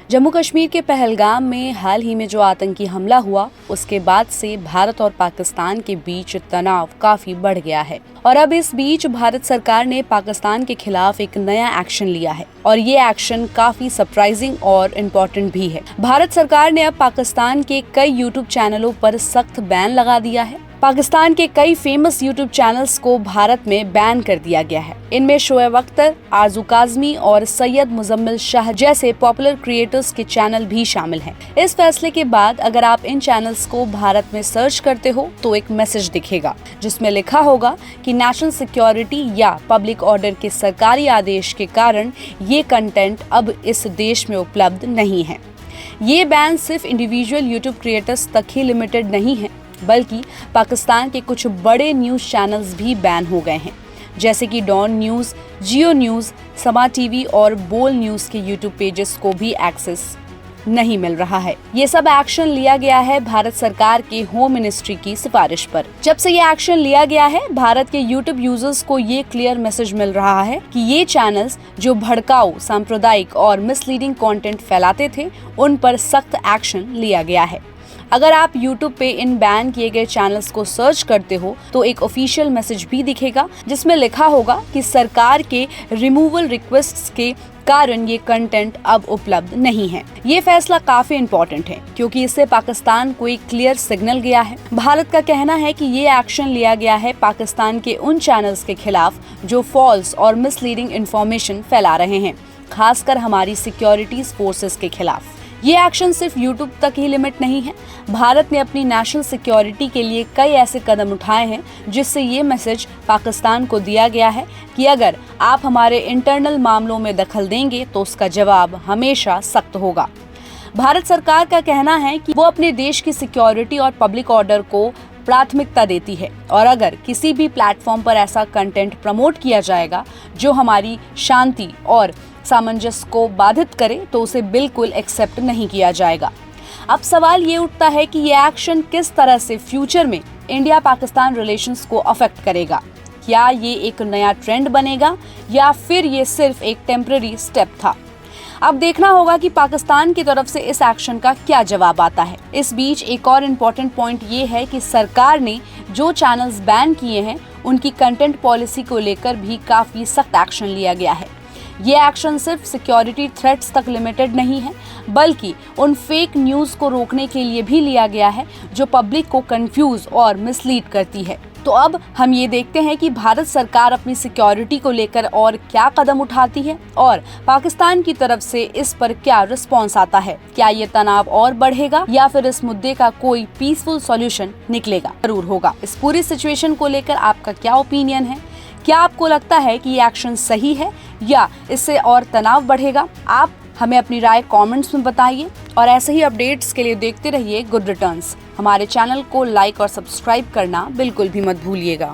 जम्मू कश्मीर के पहलगाम में हाल ही में जो आतंकी हमला हुआ, उसके बाद से भारत और पाकिस्तान के बीच तनाव काफी बढ़ गया है। और अब इस बीच भारत सरकार ने पाकिस्तान के खिलाफ एक नया एक्शन लिया है और ये एक्शन काफी सरप्राइजिंग और इम्पोर्टेंट भी है। भारत सरकार ने अब पाकिस्तान के कई यूट्यूब चैनलों पर सख्त बैन लगा दिया है। पाकिस्तान के कई फेमस यूट्यूब चैनल्स को भारत में बैन कर दिया गया है। इनमें शोएब अख्तर, आरजू काजमी और सैयद मुजम्मिल शाह जैसे पॉपुलर क्रिएटर्स के चैनल भी शामिल हैं। इस फैसले के बाद अगर आप इन चैनल्स को भारत में सर्च करते हो तो एक मैसेज दिखेगा जिसमें लिखा होगा कि नेशनल सिक्योरिटी या पब्लिक ऑर्डर के सरकारी आदेश के कारण ये कंटेंट अब इस देश में उपलब्ध नहीं है। ये बैन सिर्फ इंडिविजुअल यूट्यूब क्रिएटर्स तक ही लिमिटेड नहीं है, बल्कि पाकिस्तान के कुछ बड़े न्यूज़ चैनल्स भी बैन हो गए हैं, जैसे कि डॉन न्यूज़, जियो न्यूज़, समा टीवी और बोल न्यूज़ के यूट्यूब पेजेस को भी एक्सेस नहीं मिल रहा है। ये सब एक्शन लिया गया है भारत सरकार के होम मिनिस्ट्री की सिफारिश पर। जब से ये एक्शन लिया गया है, भारत के यूट्यूब यूजर्स को ये क्लियर मैसेज मिल रहा है कि ये चैनल्स जो भड़काऊ, सांप्रदायिक और मिसलीडिंग कंटेंट फैलाते थे, उन पर सख्त एक्शन लिया गया है। अगर आप YouTube पे इन बैन किए गए चैनल्स को सर्च करते हो तो एक ऑफिशियल मैसेज भी दिखेगा जिसमें लिखा होगा कि सरकार के रिमूवल रिक्वेस्ट्स के कारण ये कंटेंट अब उपलब्ध नहीं है। ये फैसला काफी इम्पोर्टेंट है क्योंकि इससे पाकिस्तान को एक क्लियर सिग्नल गया है। भारत का कहना है कि ये एक्शन लिया गया है पाकिस्तान के उन चैनल्स के खिलाफ जो फॉल्स और मिसलीडिंग इंफॉर्मेशन फैला रहे हैं, खासकर हमारी सिक्योरिटीज फोर्सेस के खिलाफ। ये एक्शन सिर्फ YouTube तक ही लिमिट नहीं है। भारत ने अपनी नेशनल सिक्योरिटी के लिए कई ऐसे कदम उठाए हैं जिससे ये मैसेज पाकिस्तान को दिया गया है कि अगर आप हमारे इंटरनल मामलों में दखल देंगे तो उसका जवाब हमेशा सख्त होगा। भारत सरकार का कहना है कि वो अपने देश की सिक्योरिटी और पब्लिक ऑर्डर को प्राथमिकता देती है और अगर किसी भी प्लेटफॉर्म पर ऐसा कंटेंट प्रमोट किया जाएगा जो हमारी शांति और सामंजस्य को बाधित करे तो उसे बिल्कुल एक्सेप्ट नहीं किया जाएगा। अब सवाल ये उठता है कि ये एक्शन किस तरह से फ्यूचर में इंडिया पाकिस्तान रिलेशंस को अफेक्ट करेगा। क्या ये एक नया ट्रेंड बनेगा या फिर ये सिर्फ एक टेम्पररी स्टेप था? अब देखना होगा कि पाकिस्तान की तरफ से इस एक्शन का क्या जवाब आता है। इस बीच एक और इम्पोर्टेंट पॉइंट ये है कि सरकार ने जो चैनल्स बैन किए हैं उनकी कंटेंट पॉलिसी को लेकर भी काफी सख्त एक्शन लिया गया है। ये एक्शन सिर्फ सिक्योरिटी थ्रेट्स तक लिमिटेड नहीं है, बल्कि उन फेक न्यूज़ को रोकने के लिए भी लिया गया है जो पब्लिक को कंफ्यूज और मिसलीड करती है। तो अब हम ये देखते हैं कि भारत सरकार अपनी सिक्योरिटी को लेकर और क्या कदम उठाती है और पाकिस्तान की तरफ से इस पर क्या रिस्पॉन्स आता है। क्या ये तनाव और बढ़ेगा या फिर इस मुद्दे का कोई पीसफुल सॉल्यूशन निकलेगा? जरूर होगा। इस पूरी सिचुएशन को लेकर आपका क्या ओपिनियन है? क्या आपको लगता है कि ये एक्शन सही है या इससे और तनाव बढ़ेगा? आप हमें अपनी राय कमेंट्स में बताइए और ऐसे ही अपडेट्स के लिए देखते रहिए गुड रिटर्न्स। हमारे चैनल को लाइक और सब्सक्राइब करना बिल्कुल भी मत भूलिएगा।